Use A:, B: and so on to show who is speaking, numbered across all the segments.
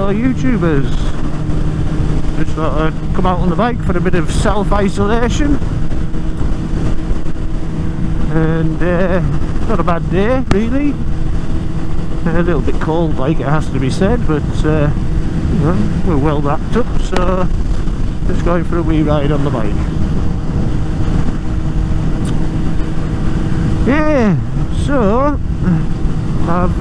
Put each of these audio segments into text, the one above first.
A: fellow YouTubers. Just thought I'd come out on the bike for a bit of self-isolation. And not a bad day really. A little bit cold, like it has to be said, but you know, we're well wrapped up, so just going for a wee ride on the bike. Yeah, so I've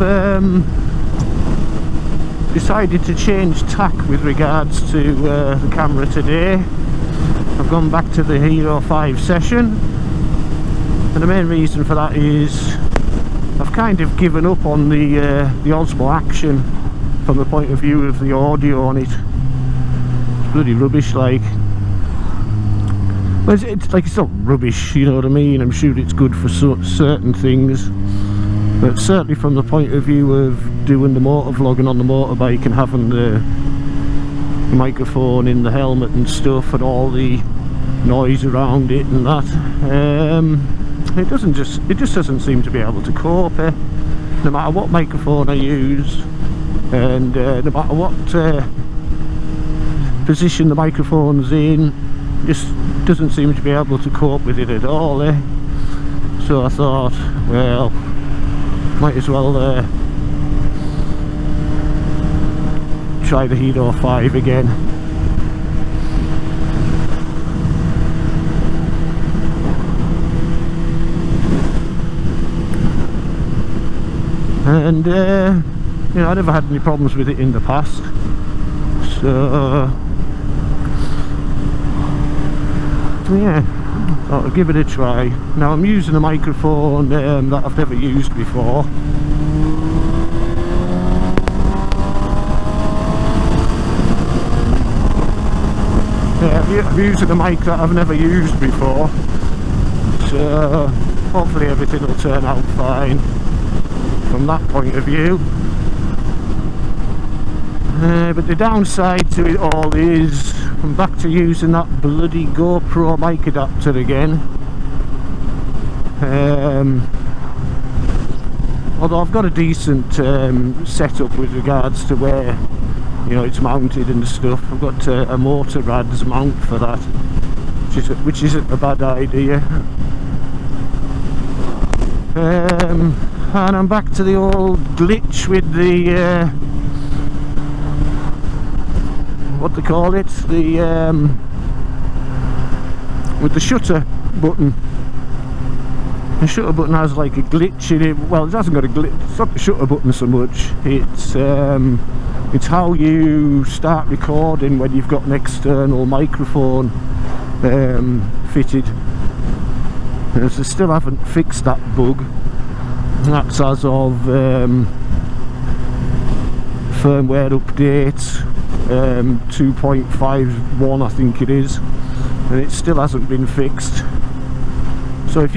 A: decided to change tack with regards to the camera today. I've gone back to the Hero 5 session, and the main reason for that is I've kind of given up on the OSMO Action from the point of view of the audio on it. It's bloody rubbish, like. Well, it's like, it's not rubbish, you know what I mean? I'm sure it's good for certain things, but certainly from the point of view of doing the motovlogging on the motorbike and having the microphone in the helmet and stuff and all the noise around it and that, it just doesn't seem to be able to cope, no matter what microphone I use, and no matter what position the microphone's in, just doesn't seem to be able to cope with it at all, So I thought, well, might as well try the Hero 5 again. And you know, I never had any problems with it in the past, so yeah, thought I'd give it a try. Now I'm using a microphone that I've never used before. Yeah, I'm using a mic that I've never used before, so hopefully everything will turn out fine from that point of view. But the downside to it all is I'm back to using that bloody GoPro mic adapter again. Although I've got a decent setup with regards to where, you know, it's mounted and stuff. I've got a Motorrad's mount for that, which isn't a bad idea. And I'm back to the old glitch with the what they call it, with the shutter button. The shutter button has like a glitch in it. Well, it hasn't got a glitch. It's not the shutter button so much. It's how you start recording when you've got an external microphone fitted. And so still haven't fixed that bug. That's as of firmware update 2.51 I think it is, and it still hasn't been fixed. So if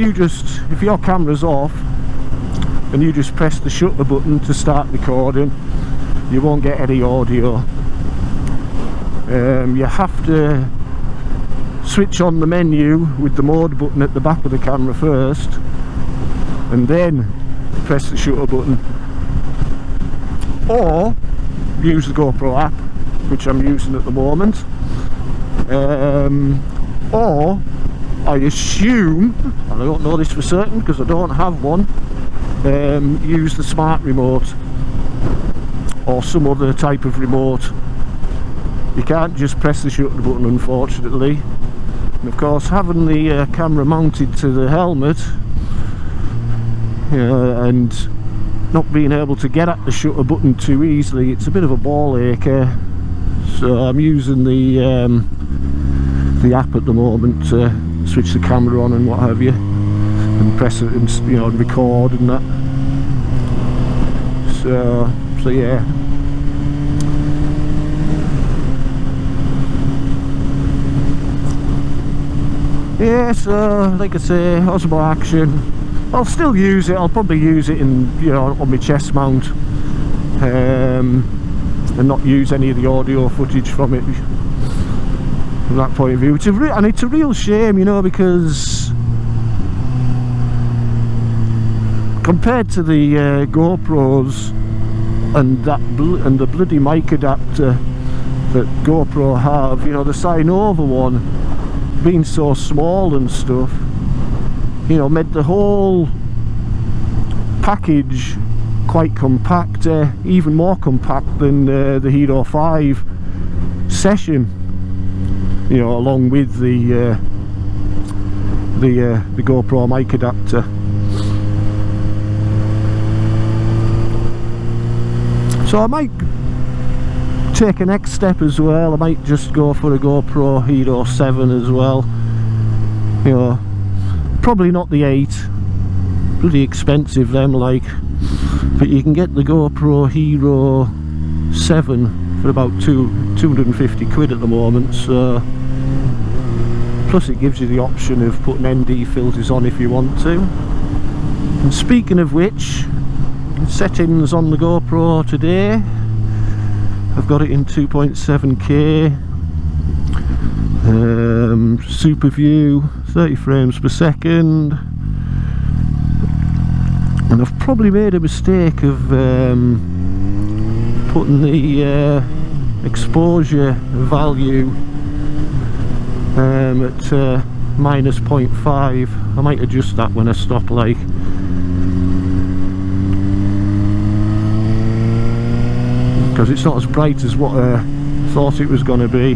A: your camera's off and you just press the shutter button to start recording, you won't get any audio. You have to switch on the menu with the mode button at the back of the camera first, and then press the shutter button, or use the GoPro app, which I'm using at the moment, or I assume, and I don't know this for certain because I don't have one, use the smart remote or some other type of remote. You can't just press the shutter button, unfortunately. And of course, having the camera mounted to the helmet, and not being able to get at the shutter button too easily, it's a bit of a ball ache. So I'm using the app at the moment to switch the camera on and what have you, and press it and, you know, record and that. So yeah. Yeah, so like I say, OSMO Action. I'll still use it. I'll probably use it in, you know, on my chest mount, and not use any of the audio footage from it from that point of view. And it's a real shame, you know, because compared to the GoPros, and the bloody mic adapter that GoPro have, you know, the Sign Over one being so small and stuff, you know, made the whole package quite compact, even more compact than the Hero 5 Session, you know, along with the GoPro mic adapter. So I might take a next step as well. I might just go for a GoPro Hero 7 as well, you know, probably not the 8, pretty expensive them, like, but you can get the GoPro Hero 7 for about 250 quid at the moment. So plus it gives you the option of putting ND filters on if you want to. And speaking of which, settings on the GoPro today, I've got it in 2.7K, super view, 30 frames per second, and I've probably made a mistake of putting the exposure value at -0.5. I might adjust that when I stop, like. Because it's not as bright as what I thought it was going to be.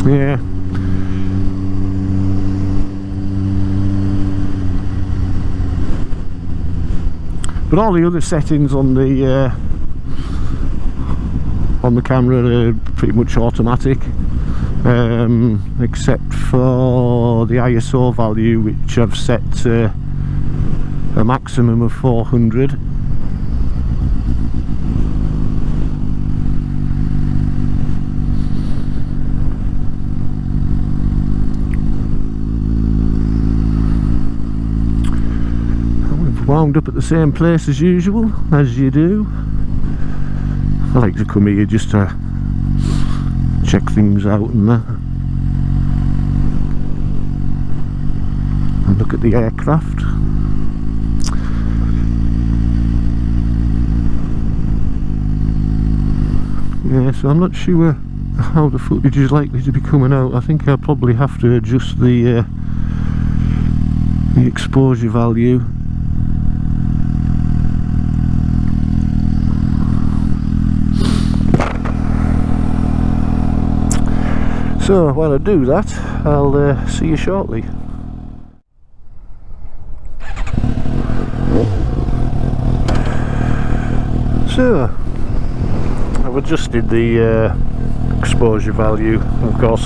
A: Yeah. But all the other settings on the camera are pretty much automatic, except for the ISO value, which I've set to a maximum of 400. Wound up at the same place as usual, as you do. I like to come here just to check things out and that, and look at the aircraft. Yeah, so I'm not sure how the footage is likely to be coming out. I think I'll probably have to adjust the exposure value. So while I do that, I'll see you shortly. So I've adjusted the exposure value, of course.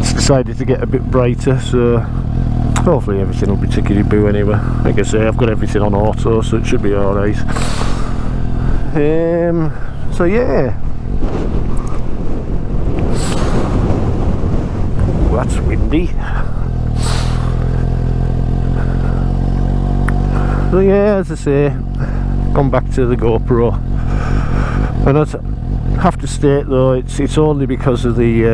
A: It's decided to get a bit brighter, so hopefully everything will be tickety-boo anyway. Like I say, I've got everything on auto, so it should be alright. So yeah. That's windy. So yeah, as I say, gone back to the GoPro, and I have to state though, it's only because of the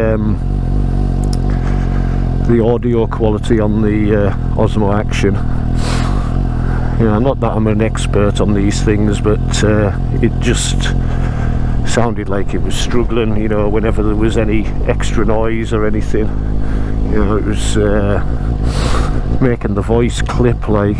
A: audio quality on the OSMO Action. You know, not that I'm an expert on these things, but it just sounded like it was struggling, you know, whenever there was any extra noise or anything. You know, it was making the voice clip, like.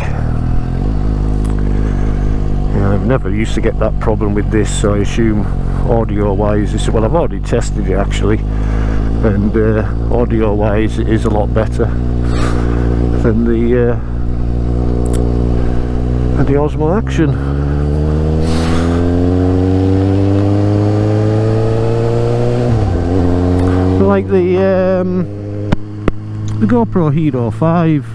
A: You know, I've never used to get that problem with this, so I assume audio wise, well, I've already tested it actually, and audio wise it is a lot better than the OSMO Action. Like the GoPro Hero 5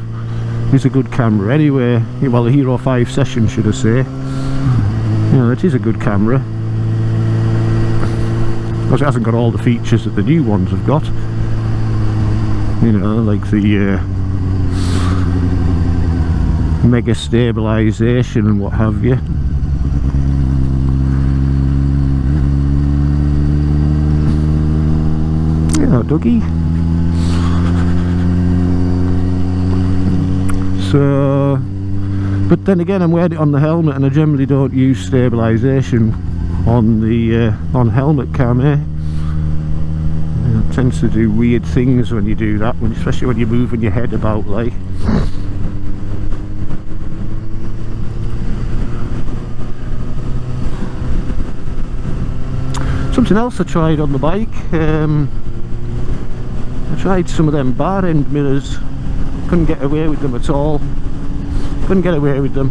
A: is a good camera anyway. Well, the Hero 5 Session, should I say. You know, it is a good camera. because it hasn't got all the features that the new ones have got, you know, like the mega stabilisation and what have you. Yeah, Dougie. So, but then again, I'm wearing it on the helmet, and I generally don't use stabilisation on the on helmet cam. It tends to do weird things when you do that, especially when you're moving your head about, like. Something else I tried on the bike, I tried some of them bar end mirrors. Couldn't get away with them at all. Couldn't get away with them.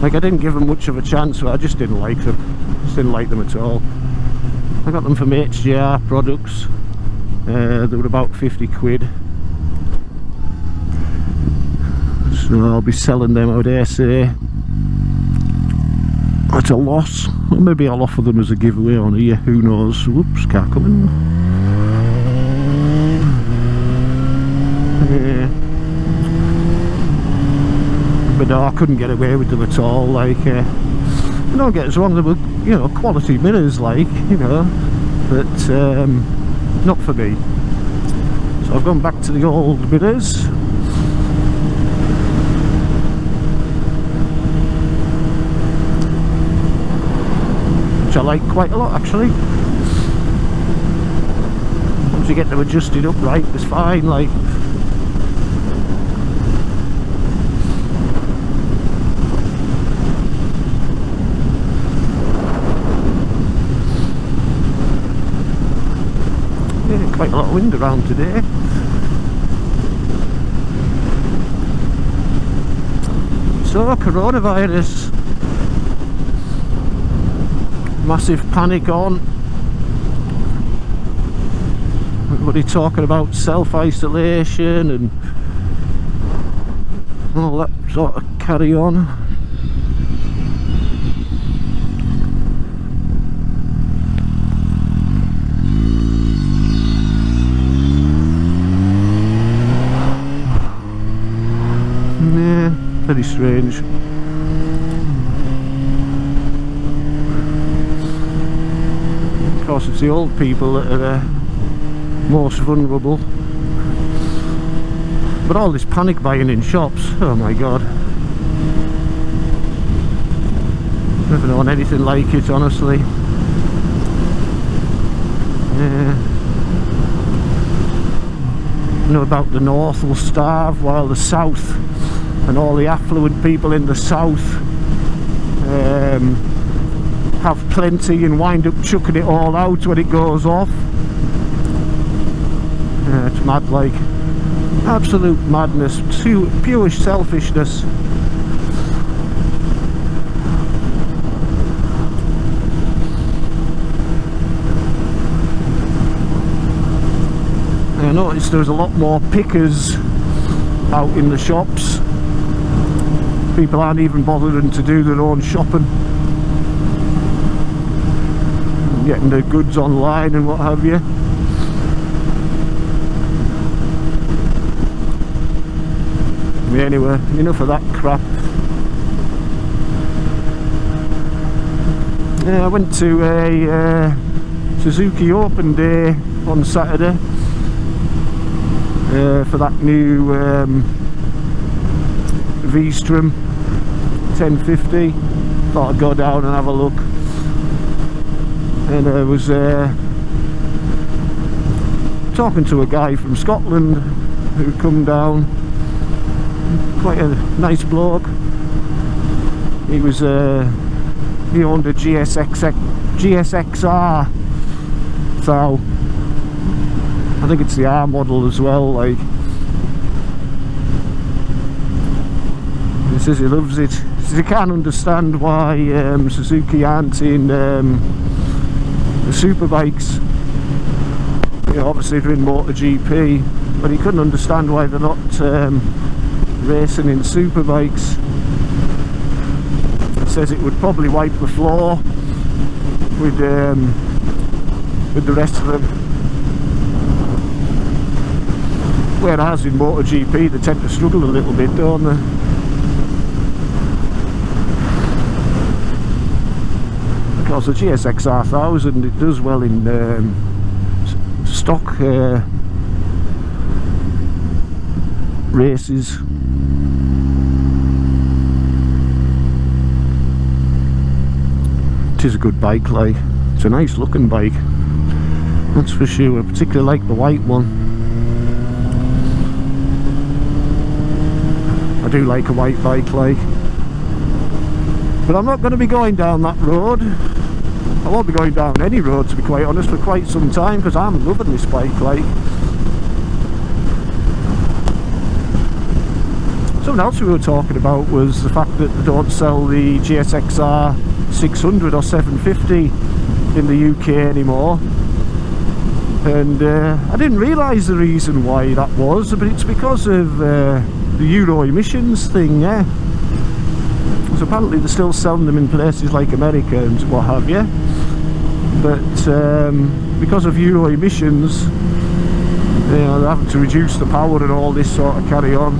A: Like, I didn't give them much of a chance, but I just didn't like them. Just didn't like them at all. I got them from HJR products. They were about 50 quid. So I'll be selling them, I dare say, at a loss. Or maybe I'll offer them as a giveaway on here, who knows. Whoops, car coming. But no, I couldn't get away with them at all. Like, don't get us wrong, they were, you know, quality mirrors, like, you know, but not for me. So I've gone back to the old mirrors. Which I like quite a lot, actually. Once you get them adjusted up right, it's fine, like. Quite a lot of wind around today. So, coronavirus, massive panic on. Everybody talking about self-isolation and all that sort of carry on. Very strange. Of course, it's the old people that are most vulnerable. But all this panic buying in shops, oh my god. Never known anything like it, honestly. You know about the north will starve while the south and all the affluent people in the south have plenty and wind up chucking it all out when it goes off. It's mad, like, absolute madness, pure selfishness. I noticed there's a lot more pickers out in the shops. People aren't even bothering to do their own shopping, getting their goods online and what have you. Anyway, enough of that crap. Yeah, I went to a Suzuki Open day on Saturday for that new V-Strom 1050. Thought I'd go down and have a look, and I was talking to a guy from Scotland who come down, quite a nice bloke. He was he owned a GSXR, so I think it's the R model as well. Like, he says he loves it. He says he can't understand why Suzuki aren't in the Superbikes. You know, obviously they're in MotoGP, but he couldn't understand why they're not racing in Superbikes. He says it would probably wipe the floor with with the rest of them. Whereas in MotoGP they tend to struggle a little bit, don't they? Because the GSXR 1000, it does well in stock races. It is a good bike, like, it's a nice looking bike, that's for sure. I particularly like the white one. I do like a white bike, like, but I'm not going to be going down that road. I won't be going down any road, to be quite honest, for quite some time, because I'm loving this bike, like. Something else we were talking about was the fact that they don't sell the GSXR 600 or 750 in the UK anymore, and I didn't realise the reason why that was, but it's because of the Euro emissions thing, yeah. So apparently they're still selling them in places like America and what have you, but because of Euro emissions, you know, they're having to reduce the power and all this sort of carry on.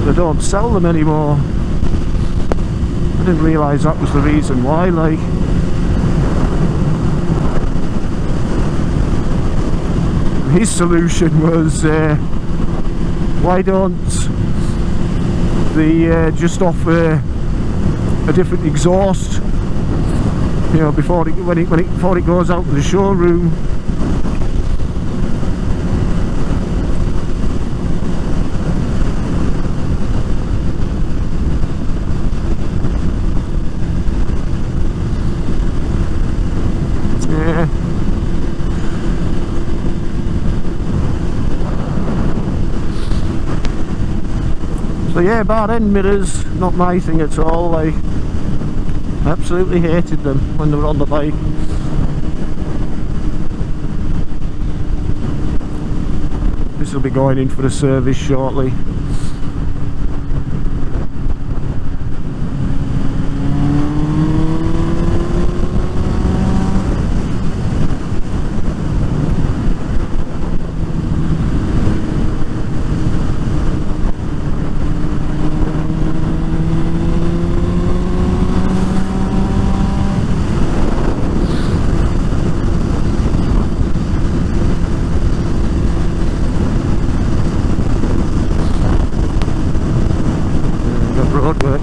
A: They don't sell them anymore. I didn't realise that was the reason why, like. His solution was, why don't they just offer a different exhaust, you know, before it goes out to the showroom. So yeah, bar end mirrors, not my thing at all, like, absolutely hated them when they were on the bike. This will be going in for a service shortly.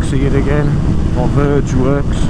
A: See it again, or Verge works.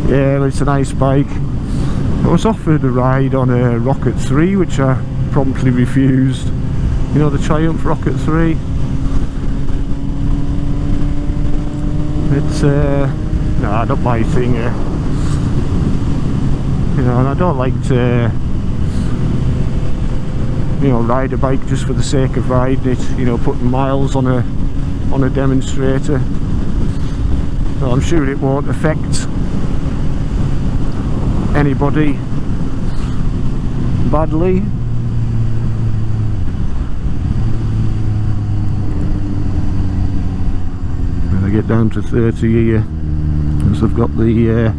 A: Yeah, it's a nice bike. I was offered a ride on a Rocket 3, which I promptly refused. You know, the Triumph Rocket 3. It's no, not my thing. You know, and I don't like to, you know, ride a bike just for the sake of riding it. You know, putting miles on a demonstrator. So I'm sure it won't affect anybody badly. And I get down to 30 here, as I've got the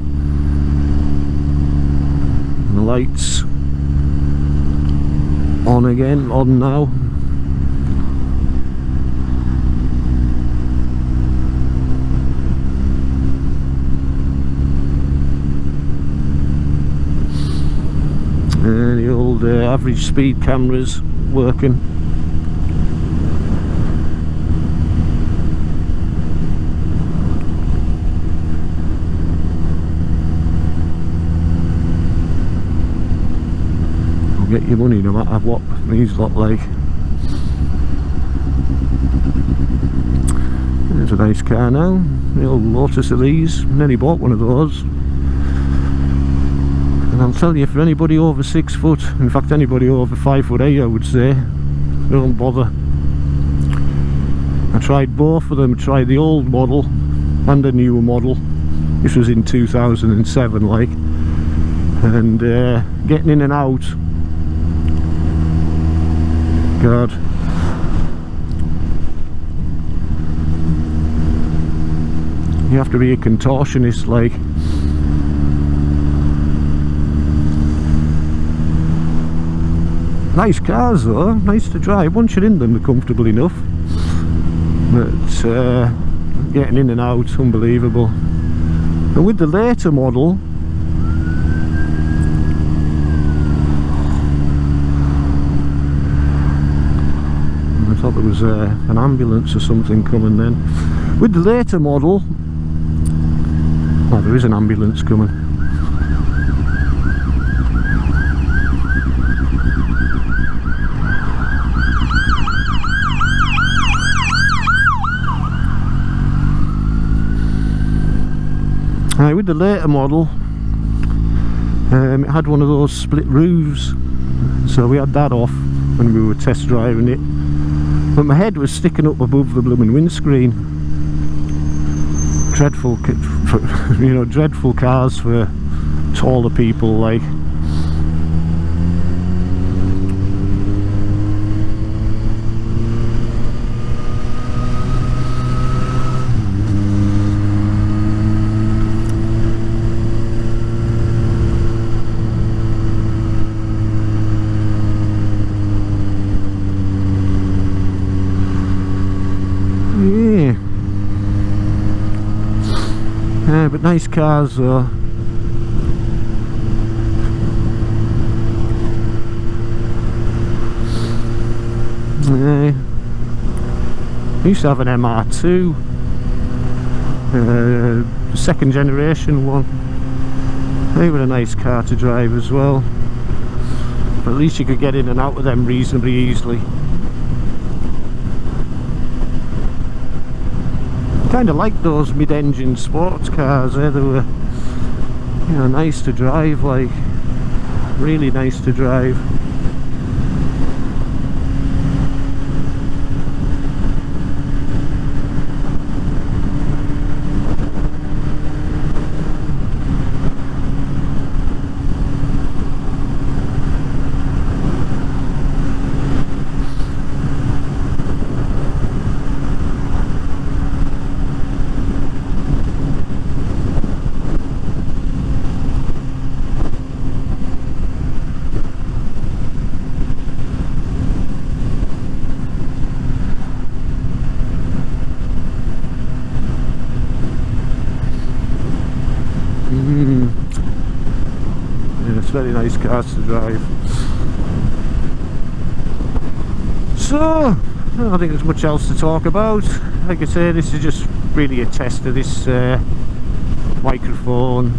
A: lights on again, on now. And the old average speed cameras working. You'll get your money no matter what these look like. There's a nice car now, the old Lotus Elise. Nearly bought one of those. A I'll tell you, for anybody over 6 foot, in fact anybody over 5'8", I would say, don't bother. I tried both of them. I tried the old model and the newer model. This was in 2007 like, and getting in and out, God, you have to be a contortionist like. Nice cars though, nice to drive. Once you're in them, they're comfortable enough, but getting in and out, unbelievable. And with the later model, I thought there was an ambulance or something coming then. With the later model, oh, there is an ambulance coming. With the later model, it had one of those split roofs, so we had that off when we were test driving it, but my head was sticking up above the blooming windscreen. Dreadful, you know, dreadful cars for taller people like. Yeah, but nice cars though. Yeah. I used to have an MR2, second generation one. They were a nice car to drive as well, but at least you could get in and out of them reasonably easily. Kind of like those mid-engine sports cars, eh? They were, you know, nice to drive, like really nice to drive. Yeah, it's very nice cars to drive. So, I don't think there's much else to talk about. Like I say, this is just really a test of this microphone.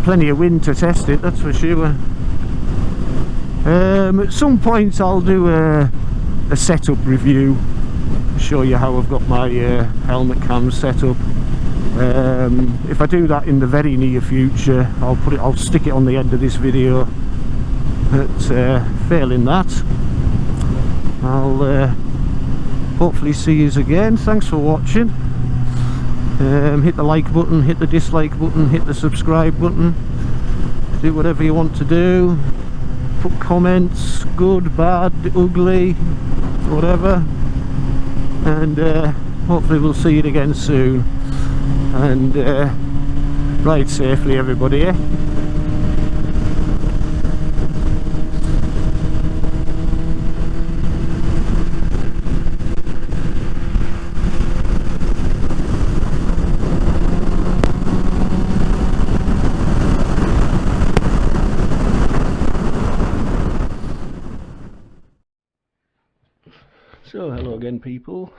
A: Plenty of wind to test it, that's for sure. At some point I'll do a setup review, show you how I've got my helmet cams set up. If I do that in the very near future, I'll stick it on the end of this video. But failing that, I'll hopefully see you again. Thanks for watching. Hit the like button, hit the dislike button, hit the subscribe button. Do whatever you want to do. Put comments, good, bad, ugly, whatever. And hopefully we'll see you again soon. And ride safely, everybody, eh? So hello again, people.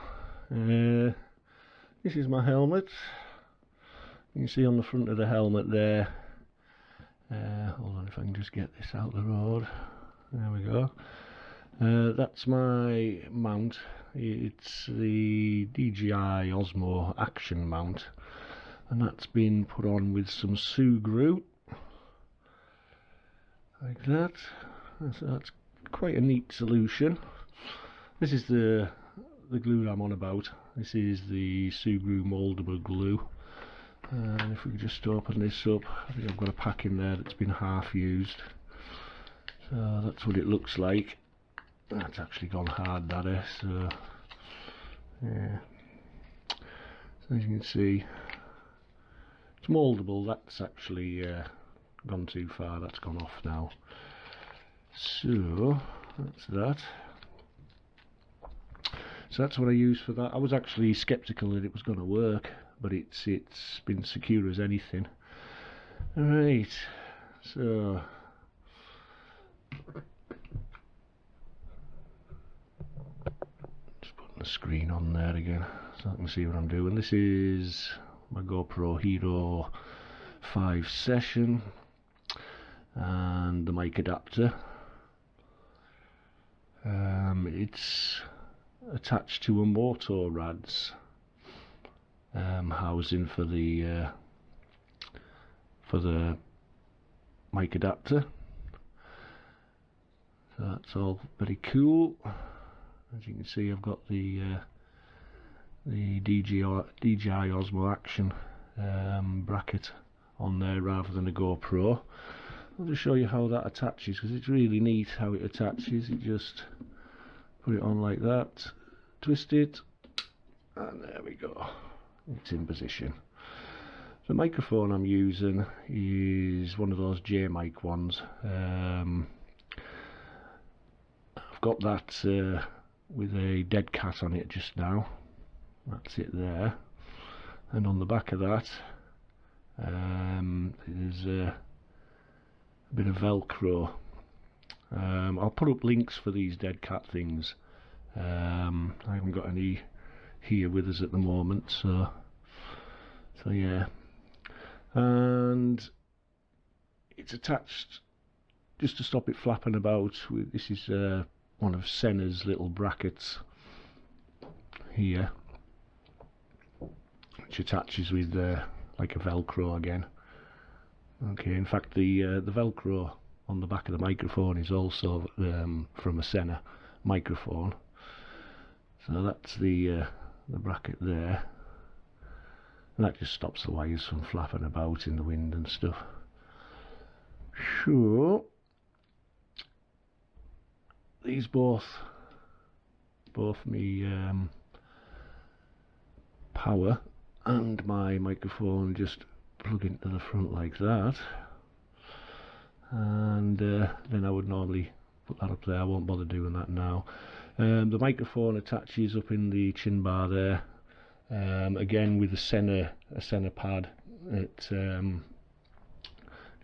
A: This is my helmet. You can see on the front of the helmet there, hold on if I can just get this out of the road. There we go. That's my mount. It's the DJI OSMO Action mount, and that's been put on with some Subaru. like that. So that's quite a neat solution. This is the glue I'm on about. This is the Subaru moldable glue, and if we just open this up, I think I've got a pack in there that's been half used. So that's what it looks like. That's actually gone hard, that is. So yeah, so as you can see, it's moldable. That's actually gone too far. That's gone off now. So that's that. So that's what I use for that. I was actually skeptical that it was going to work, but it's been secure as anything. Alright, so just putting the screen on there again so I can see what I'm doing. This is my GoPro Hero 5 session and the mic adapter. It's attached to a Motorrad's housing for the mic adapter. So that's all very cool. As you can see, I've got the DJI OSMO Action bracket on there rather than a GoPro. I'll just show you how that attaches, because it's really neat how it attaches. You just put it on like that, twist it, and there we go, it's in position. The microphone I'm using is one of those J-mic ones. I've got that with a dead cat on it just now. That's it there. And on the back of that there's a bit of Velcro. I'll put up links for these dead cat things. I haven't got any here with us at the moment, so yeah. And it's attached just to stop it flapping about. This is one of Senna's little brackets here, which attaches with like a Velcro again. Okay, in fact the Velcro on the back of the microphone is also from a Senna microphone. So that's the bracket there, and that just stops the wires from flapping about in the wind and stuff. So these both me power and my microphone just plug into the front like that, and then I would normally put that up there. I won't bother doing that now. The microphone attaches up in the chin bar there, again with a Senna pad. It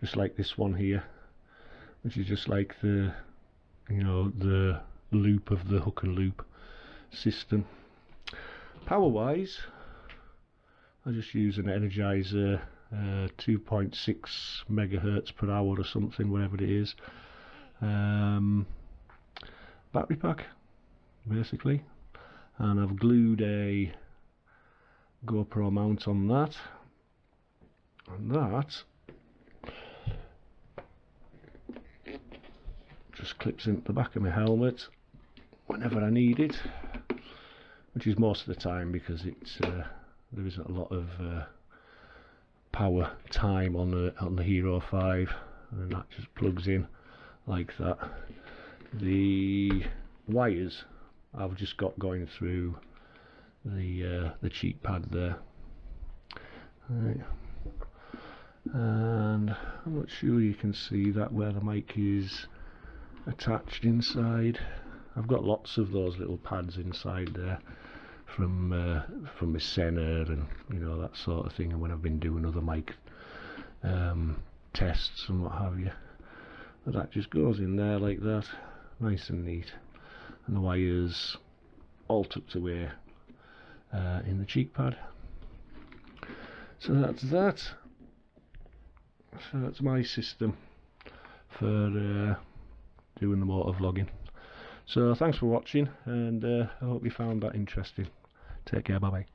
A: just like this one here, which is just like the the loop of the hook and loop system. Power wise, I just use an Energizer 2.6 megahertz per hour or something, whatever it is, battery pack basically, and I've glued a GoPro mount on that, and that just clips into the back of my helmet whenever I need it, which is most of the time, because it's there isn't a lot of power time on the Hero 5, and that just plugs in like that. The wires I've just got going through the cheek pad there. Right. And I'm not sure you can see that where the mic is attached inside. I've got lots of those little pads inside there from my Senna and that sort of thing, and when I've been doing other mic tests and what have you. But that just goes in there like that, nice and neat, and the wires all tucked away in the cheek pad. So that's that. So that's my system for doing the motovlogging. So thanks for watching, and I hope you found that interesting. Take care, bye bye.